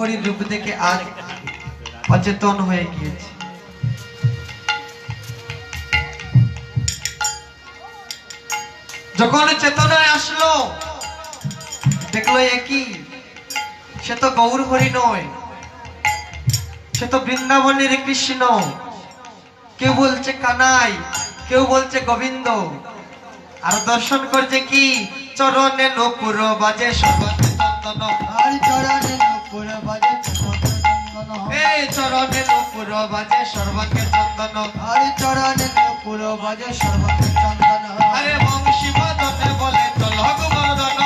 হরির রূপ দেখে আজ অচেতন হয়ে গিয়েছে। যখন চেতনায় আসলো দেখলো একই, সে তো গৌর হরি নয়, সে তো বৃন্দাবনের কৃষ্ণ। কেউ বলছে কানাই, কেউ বলছে গোবিন্দ, আর দর্শন করছে কি চরণে নূপুর বাজে সর্বাঙ্গে চন্দন। আর চরণে নূপুর বাজে চন্দন, এই চরণে নূপুর বাজে সর্বাঙ্গে চন্দন। আর চরণে নূপুর বাজে সর্বাঙ্গে চন্দন। আরে বংশী বদনে বলে চল গোবর্ধন,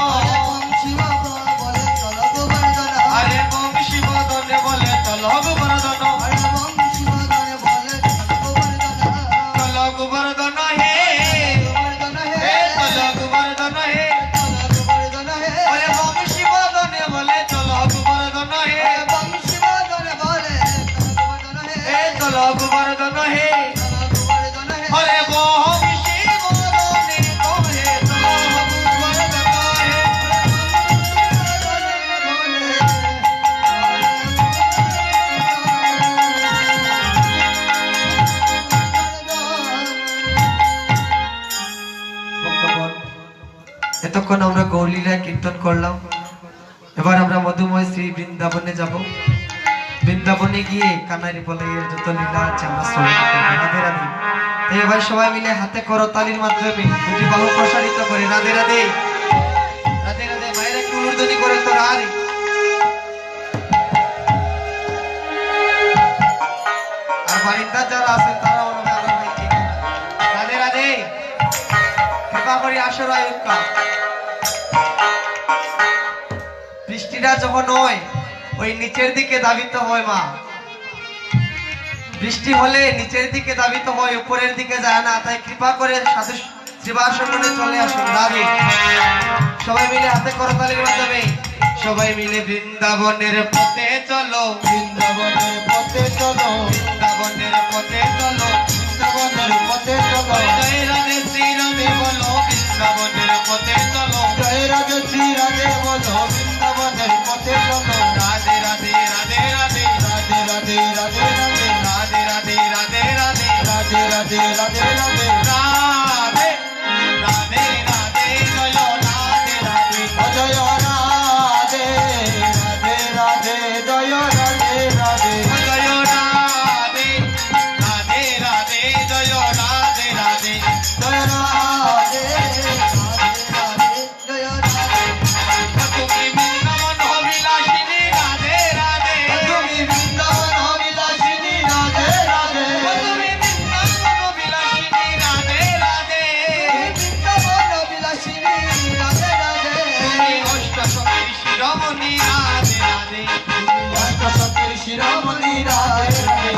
বংশী বদনে বলে চল গোবর্ধন, আরে বংশী বদনে বলে চল গোবর্ধন। আরে বংশী বদনে বলে চল গোবর্ধন হে, গোবর্ধন হে, চল গোবর্ধন হে। গোবর্ধন হে, আরে বংশী বদনে বলে চল গোবর্ধন হে, বংশী বদনে বলে গোবর্ধন হে, চল গোবর্ধন হে। গোবর্ধন হে। আরে বংশী বদনে বলে চল গোবর্ধন হে। এতক্ষণ আমরা গৌরলীলা কীর্তন করলাম, এবার আমরা মধুময় শ্রী বৃন্দাবনে যাব। বৃন্দাবনে গিয়ে কানারি বলাইয়ের যত লীলা আছে আমরা শ্রবণ করব। রাধে রাধে। তাই এবার সবাই মিলে হাতে করতালির মাধ্যমে দুটি বাহু প্রসারিত করে রাধে রাধে, রাধে রাধে। মায়ের একটু উর্ধ্বনি করে তো রাধে। আর বাড়িতে যারা আছেন তারা বলবে আরে ভাই ঠিক না। রাধে রাধে। কৃপা করে আসর আয়ুক্কা। বৃষ্টিটা যখন হয় ওই নিচের দিকে ধাবিত হয় মা, বৃষ্টি হলে নিচের দিকে ধাবিত হয়, উপরের দিকে যায় না। তাই কৃপা করে সাধু শ্রীবাসনে চলে আসুন। রাধে। সবাই মিলে হাতে করতালির মাধ্যমে সবাই মিলে বৃন্দাবনের পথে চলো, বৃন্দাবনের পথে চলো, বৃন্দাবনের পথে চলো, বৃন্দাবনের পথে চলো, জয় রাধে শ্রী রাধে বলো বৃন্দাবনের পথে চলো, জয় রাধে শ্রী রাধে বলো বৃন্দাবনের পথে চলো। রাধে রাধে রাধে রাধে, রাধে রাধে রাধে রাধে, রাধে রাধে রাধে রাধে, রাধে রাধে রাধে রাধে, রাধে রাধে রাধে, জয় রাধে রাধে, জয় রাধে রাধে রাধে, জয় রাধে রাধে, জয় রাধে রাধে রাধে, জয় রাধে রাধে। জয় রাধে রাধে রাধে, জয় রাধে। তুমি বৃন্দাবন অবিলাসিনী রাধে রাধে, তুমি বৃন্দাবন বিলাসিনী রাধে রাধে, তুমি বৃন্দাবন অবিলাসিনী রাধে রাধে, বৃন্দাবন বিলাসিনী রাধে রাধে, তুমি অষ্টসখীর শিরোমণি রাধে রাধে, অষ্টসখীর শিরোমণি রাধে রাধে,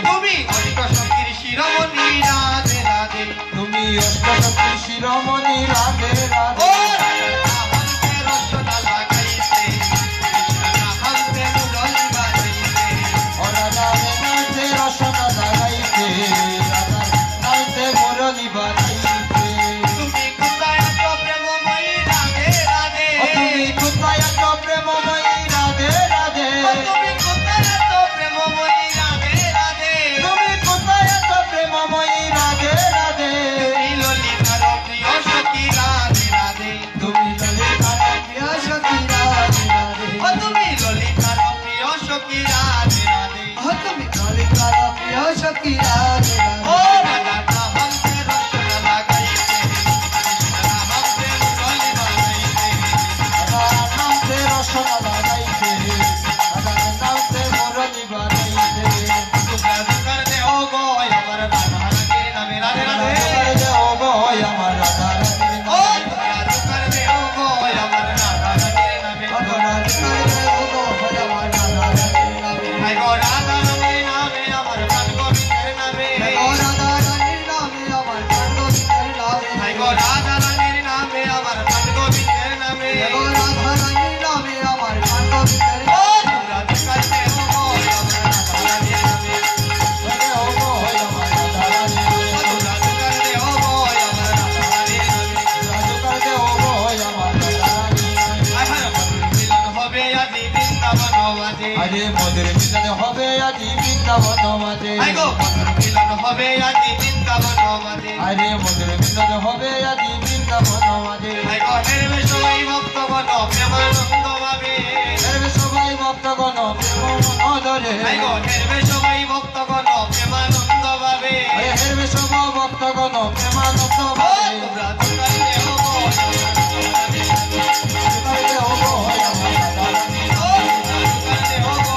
তুমি অষ্টসখীর শিরোমণি রাধে রাধে। তুমি অষ্টসখীর শিরোমণি রাধে ও রাধে। রাধা রসনা লাগাইতে, কৃষ্ণ হাতে মুরলি বাজাইতে, রাধা নাচে রসনা লাগাইতে, রাধা নাচে মুরলি বাজাইতে। তুমি কোথায় আছো প্রেমময়ী রাধে রাধে, তুমি কোথায় আছো প্রেমময়ী রাধে রাধে, তুমি কোথায় আছো প্রেমময়ী রাধে রাধে, তুমি কোথায় আছো প্রেমময়ী রাধে রাধে, তুমি ললিতার প্রিয় সখী রাধে রাধে, তুমি ললিতার প্রিয় সখী রাধে রাধে, ও তুমি ললিতার প্রিয় সখী রাধে রাধে, তুমি ললিতার প্রিয় সখী রাধে ও রাধে। রাধা হাতে রসনা লাগাইতে, কৃষ্ণ হাতে মুরলি বাজাইতে, রাধা নাচে রসনা লাগাইতে, রাধা নাচে মুরলি বাজাইতে। তোমরা দুকার দেহ গো আমার রাধা রানীর নামে রাধে রাধে, ও বয় আমার রাধা রানীর ও নামে, তোমরা দুকার দেহ গো আমার রাধা রানীর নামে, আমার রাধা রানীর নামে। হাই গো রাধা রানীর নামে আমার প্রাণ গোবিন্দের নামে, আরে মধুর মিলন হবে আজি বৃন্দাবন মাঝে আই গো মধুর মিলন হবে আজি বৃন্দাবন মাঝে আরে মধুর মিলন হবে আজি বৃন্দাবন মাঝে আই গো হেরবে সবাই ভক্তগণ প্রেমানন্দ ভাবে হেরবে সবাই ভক্তগণ প্রেম ধরে আই গো হেরবে সবাই ভক্তগণ প্রেমানন্দ ভাবে আরে হেরবে সবাই ভক্তগণ প্রেমানন্দ ও ভাবে তোমরা দুকাইলে হবো তোমারে হবো হয় আমার দাদা রানী ও দুকাইলে হবো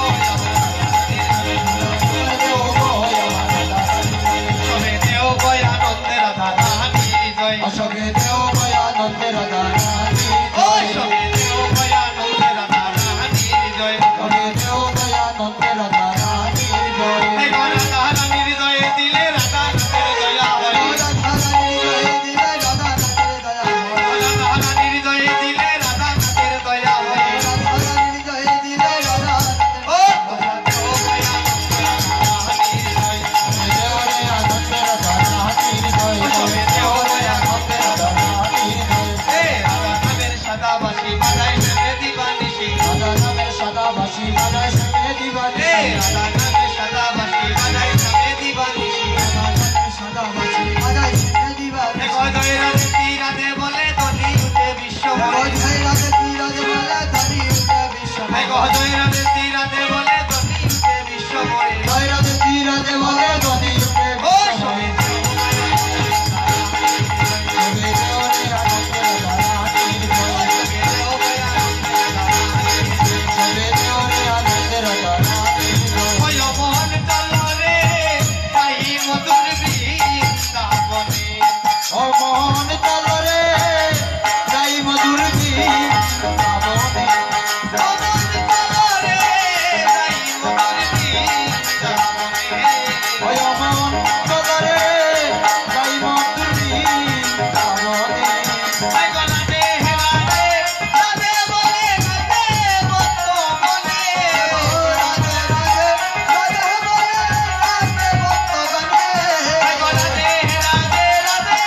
তোমারে হবো হয় আমার দাদা রানী সবে দেও গয় আনন্দের দাদা হানি জয় অশোকে দেও ভয় আনন্দের দাদা রানী ও সবে দেও গয় আনন্দের দাদা হানি জয় সবে দেও ভয় আনন্দের দাদা রানী জয় এই গো রাধা রানীর জয় দিলে রাধা নামের দয়া হয় রাধা রানীর জয় দিলে রাধা নামের দয়া হয় ও তোমরা দেও গয় আনন্দের দাদা হানি জয় সবে দেও গয় আনন্দের দাদা এ রাধা নামের সাদাবাসী বাজায় নেবে দিবানিশি এ রাধা নামের সাদাবাসী বাজায় নেবে দিবানিশি দেখো জয় রাধে শ্রী রাধে বলে ধনী উঠে বিশ্ব মরে দেখো জয় রাধে শ্রী রাধে বলে ধনী উঠে বিশ্ব মরে ও সবে ওই মোহন চলরে তাই মধুর বৃন্দাবনে মোহন চল রে যাই মধুর বৃন্দাবনে মোহন চলরে তাই মধুর বৃন্দাবনে ওই মোহন চল রে যাই মধুর বৃন্দাবনে আই গো রাধে রাধে রাধে বলে রাধে ভক্ত মনে আই গো রাধে রাধে রাধে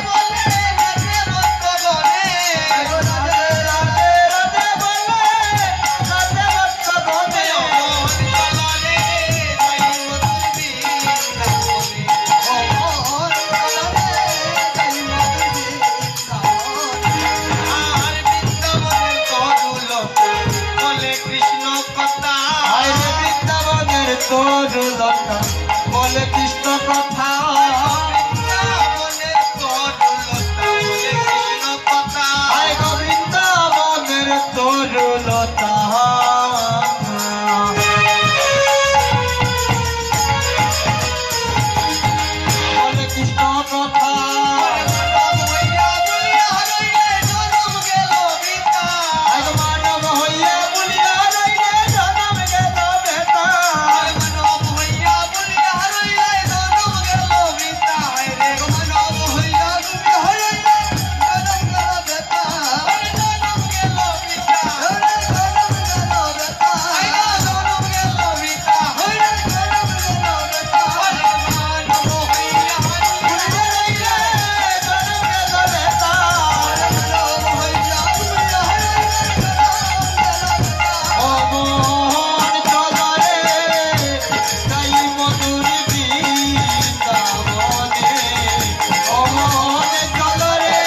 বলে রাধে ভক্ত গনে মোহন চলরে তাই মধুর বৃন্দাবনে আর বৃন্দাবনের তরুলতা বলে কৃষ্ণ কথা বৃন্দাবনের তরুলতা বলে কৃষ্ণ কথা বৃন্দাবনের তরুলতা বলে কৃষ্ণ কথা আয় গো বৃন্দাবনের তরুলতা বলে কৃষ্ণ কথা আয় গো মানব হইয়া বলিয়া রইলে জনম গেল বেতা ও মোহন চল রে যাই মধুর বৃন্দাবনে ও মোহন চল রে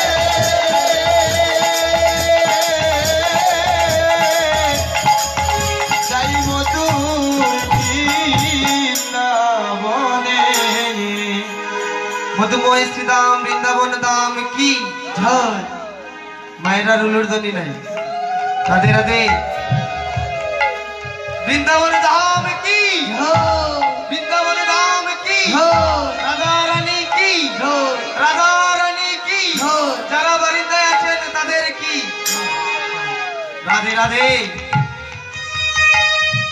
যাই মধুর বৃন্দাবনে মধুময় শ্রীদাম বৃন্দাবন দাম কি ঝড় মায়েরা রুলুর ধ্বনি নাই রাধে রাধে বৃন্দাবন ধাম কি বৃন্দাবন ধাম কি রাধা রানী কি রাধা রানী কি যারা বাড়িতে আছেন তাদের কি রাধে রাধে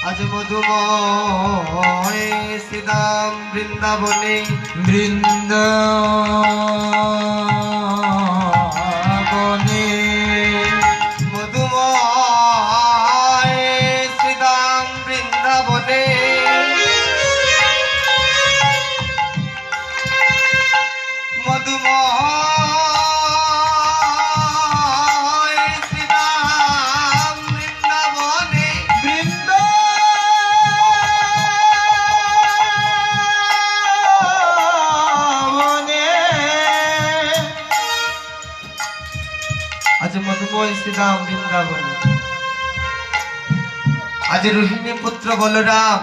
আজ মধুময় শ্রীদাম বৃন্দাবনে বৃন্দাবনে মধুময় শ্রীদাম বৃন্দাবনে মধুময় শ্রীদাম বৃন্দাবনে বৃন্দাবনে রাম বৃন্দাবন। আজ রোহিণী পুত্র বলরাম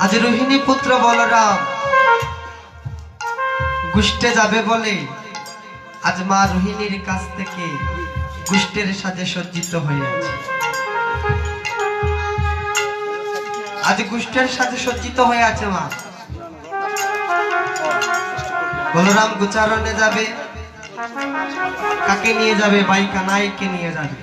আজ রোহিণী পুত্র বলরাম গুষ্টে যাবে বলে আজ মা রোহিণীর কাছ থেকে গুষ্টের সাজে সজ্জিত হয়েছে। আজ গুষ্টের সাজে সজ্জিত হয়ে আছে মা। বলরাম গোচারণে যাবে, কাকে নিয়ে যাবে? ভাই কানাইকে নিয়ে যাবে।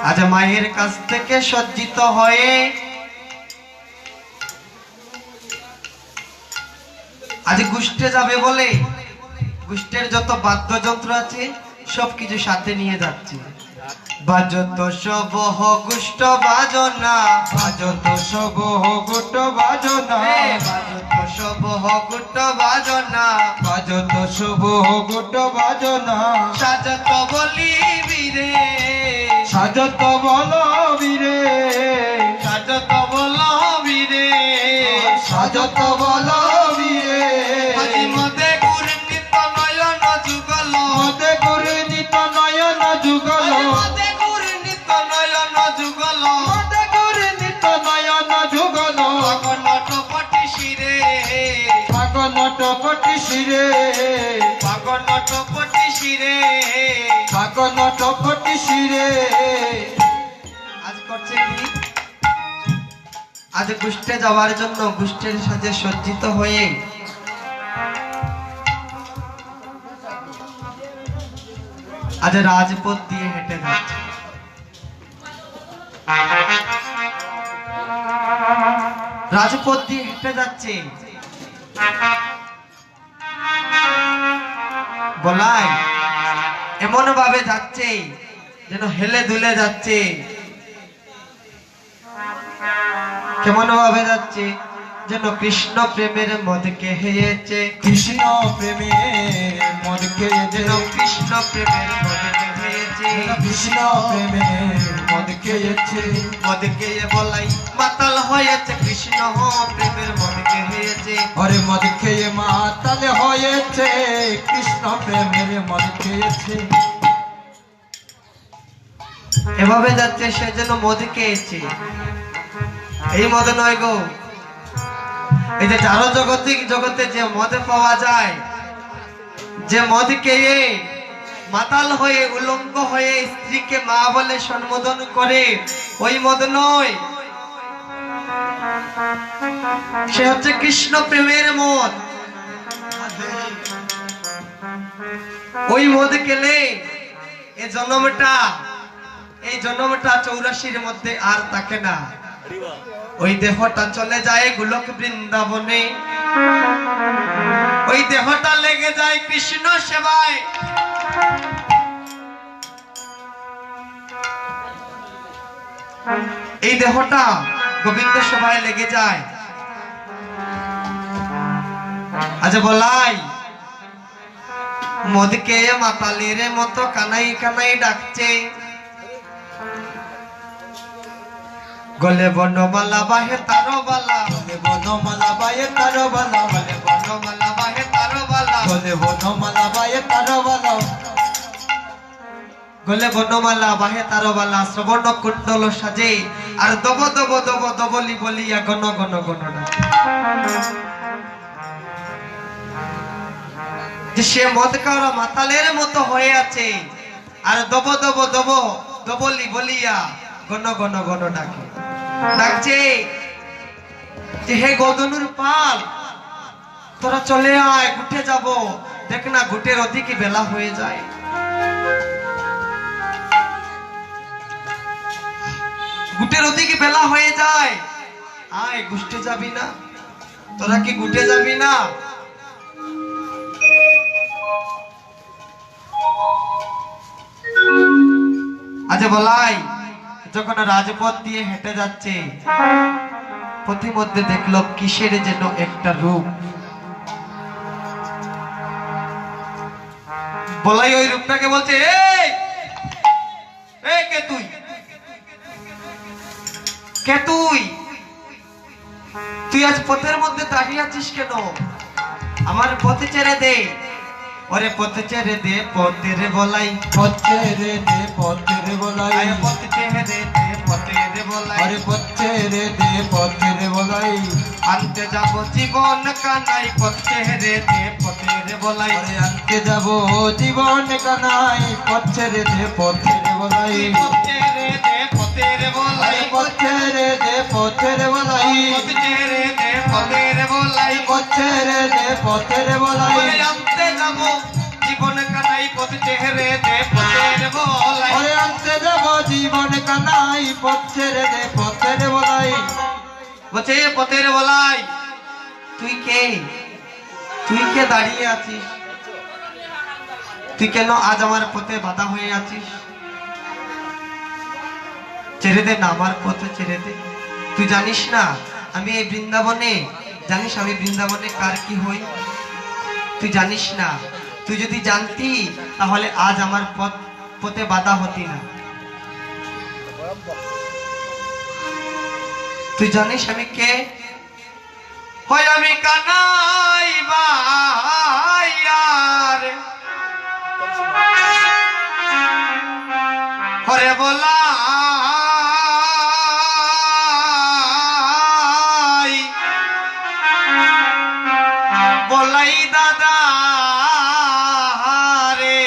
আজ মায়ের কাছ থেকে সজ্জিত হয়ে আজ গুষ্ঠে যাবে বলে গুষ্ঠের যত বাদ্যযন্ত্র আছে সবকিছু সাথে নিয়ে যাচ্ছে। বাজত সব গুষ্ট বাজনা, বাজত সব গুট বাজনা, বাজত সব গুষ্ট বাজনা, বাজত সব গুট বাজনা। সাজত বলি বীরে, সাজত বল বীরে, সাজত বল বীরে, সাজত বল বীরে। আজি মদে গুরনিত নয়ন যুগল, মদে গুরনিত নয়ন যুগল, মদে গুরনিত নয়ন যুগল, মদে গুরনিত নয়ন যুগল। পাগনট পটি শিরে, পাগনট পটি শিরে, পাগনট পটি শিরে, পাগনট পটি শিরে। আজ করছে কি? আজ গুষ্ঠে যাওয়ার জন্য গুষ্ঠের সাথে সজ্জিত হয়ে আজ রাজপথ দিয়ে হেঁটে যাচ্ছে। রাজপথ দিয়ে হেঁটে যাচ্ছে। বলাই এমন ভাবে যাচ্ছে যেন হেলে দুলে যাচ্ছে। কেমন ভাবে যাচ্ছে যেন কৃষ্ণ প্রেমের মদকে হেয়েছে, কৃষ্ণ প্রেমে মদ খেয়েছে, যেন কৃষ্ণ প্রেমের মদকে হেয়েছে, কৃষ্ণ প্রেমে মদ খেয়েছে। মদকে বলাই মাতাল হয়েছে, কৃষ্ণ প্রেমের মদকে হেয়েছে। আরে মদ খেয়ে মাতাল হয়েছে, কৃষ্ণ প্রেমের মদ খেয়েছে। এভাবে যাচ্ছে সে যেন মদ খেয়েছে। এই মদ নয় গো, এই যে যারো জগতিক জগতে যে মদ পাওয়া যায়, যে মদ খেয়ে মাতাল হয়ে উলঙ্গ হয়ে স্ত্রীকে মা বলে সম্বোধন করে, ওই মদ নয়। সে হচ্ছে কৃষ্ণ প্রেমের মদ। ওই মদ খেলে এই জন্মটা 84 মধ্যে আর থাকে না। ওই দেহটা চলে যায় গোলক বৃন্দাবনে, ওই দেহটা লেগে যায় কৃষ্ণ সেবায়। এই দেহটা গোবিন্দ সেবায় লেগে যায়। আচ্ছা বলাই মদকে মাতালের মতো কানাই কানাই ডাকছে। গলে বনমালা বাহে তারো বালা, বলে বনমালা বায়ে তার বালা, গলে বনমালা বাহে তারো বালা, বলে বনমালা বায়ে তার বালা, গলে বনমালা বাহে তারো বালা। শ্রবণ কুণ্ডল সাজে আর দব দব দব দবলি বলিয়া গণ গণ গণ ডাকে। যে সে মদ খাওয়া মাতালের মতো হয়ে আছে আর দব দব দব দবলি বলিয়া গণ গণ গণ ডাকে, ডাকছে যে হে গদনুর পাল, তোরা চলে আয়, গুটে যাব। দেখ না গুটের অধিক বেলা হয়ে যায়। গুটের অধিক বেলা হয়ে যায়, আয় গুষ্টে যাবি না? তোরা কি গুটে যাবি না? আচ্ছা বলাই যখন রাজপথ দিয়ে হেঁটে যাচ্ছে পথিমধ্যে দেখলো কিসের যেন একটা রূপ। বলাই ওই রূপটাকে বলছে, এই এই কে তুই, কে তুই, তুই আজ পথের মধ্যে দাঁড়িয়ে আছিস কেন? আমার পথে ছেড়ে দে। ওরে পথে ছেড়ে দে, পথের বলাই, পথের দে পথের বলাই, আয় পথে ছেড়ে দে, পথের বলাই, আরে পথের দে পথের বলাই, আনতে যাব জীবন কানাই, পথে ছেড়ে দে, পথের বলাই, আরে আনতে যাব জীবন কানাই, পথের দে পথের বলাই, পথে ছেড়ে দে, পথের বলাই, আরে পথের দে পথের বলাই, পথে ছেড়ে দে, পথের বলাই, পথের দে পথের বলাই, ওরে আনতে যাব জীবন কানাই, পথে ছেড়ে দে, পথের বলাই, আরে আনতে যাব জীবন কানাই, পথের দে পথের বলাই। বলছে এ পথের বলাই, তুই কে, তুই কে দাঁড়িয়ে আছিস? তুই কেন আজ আমার পথে বাধা হয়ে আছিস? ছেড়ে দে না, আমার পথে ছেড়ে দে। তুই জানিস না আমি এই বৃন্দাবনে, জানিস আমি বৃন্দাবনে কার কি হই? তুই জানিস না। তুই যদি জানতি তাহলে আজ আমার পথে বাধা হতি না। তুই জানিস আমি কে? হয় আমি কানাই ভাইয়ার, হরে বলাই, বলাই দাদা রে,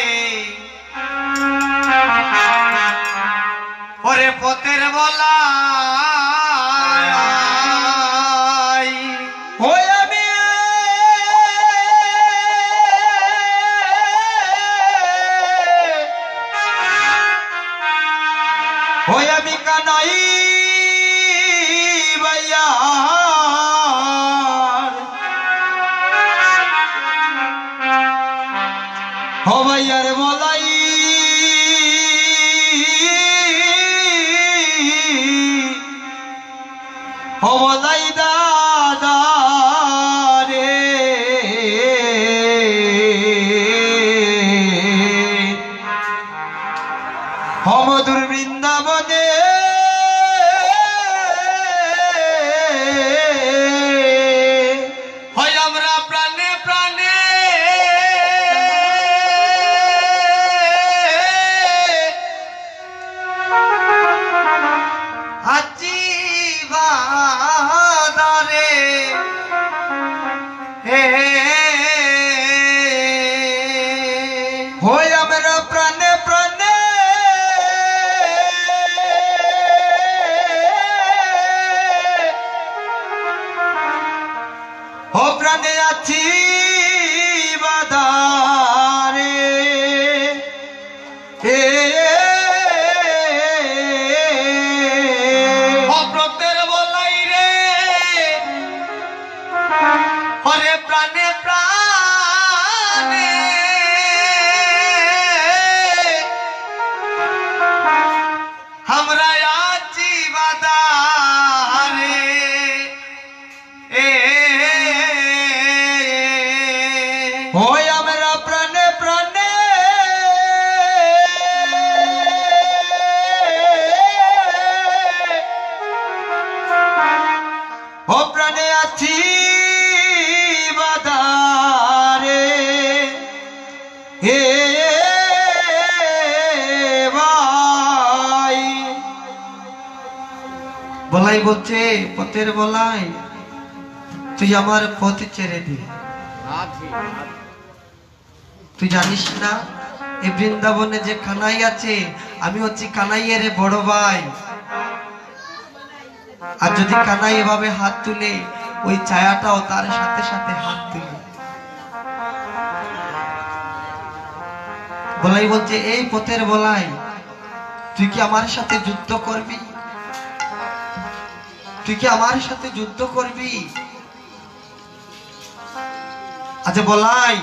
ওরে পথের বলাই, ওই আমি ওই আমি কানাই ভাইয়ার, ও ভাইয়ার বলাই, ও বলাই দাদা রে, ও মধুর বৃন্দাবনে হয় আমরা প্রাণে প্রাণে আছি বাদারে, হে হই আমরা প্রাণে প্রাণে ও প্রাণে আছি বাদারে, এ অপ্রতের বলাই রে, হরে প্রাণে প্রাণে আমরা আছি বাদারে, এ হই আমরা প্রাণে প্রাণে ও প্রাণে আছি বাদারে, হে ভাই। বলাই বলছে, পথের বলাই, তুই আমার পথ ছেড়ে দে। তুই জানিস না এই বৃন্দাবনে যে কানাই আছে, আমি হচ্ছি কানাইয়ের বড় ভাই। আর যদি কানাই এভাবে হাত তুলে, ওই ছায়াটাও তার সাথে সাথে হাত তুলে। বলাই বলছে, এই পথের বলাই, তুই কি আমার সাথে যুদ্ধ করবি? তুই কি আমার সাথে যুদ্ধ করবি? আচ্ছা বলাই,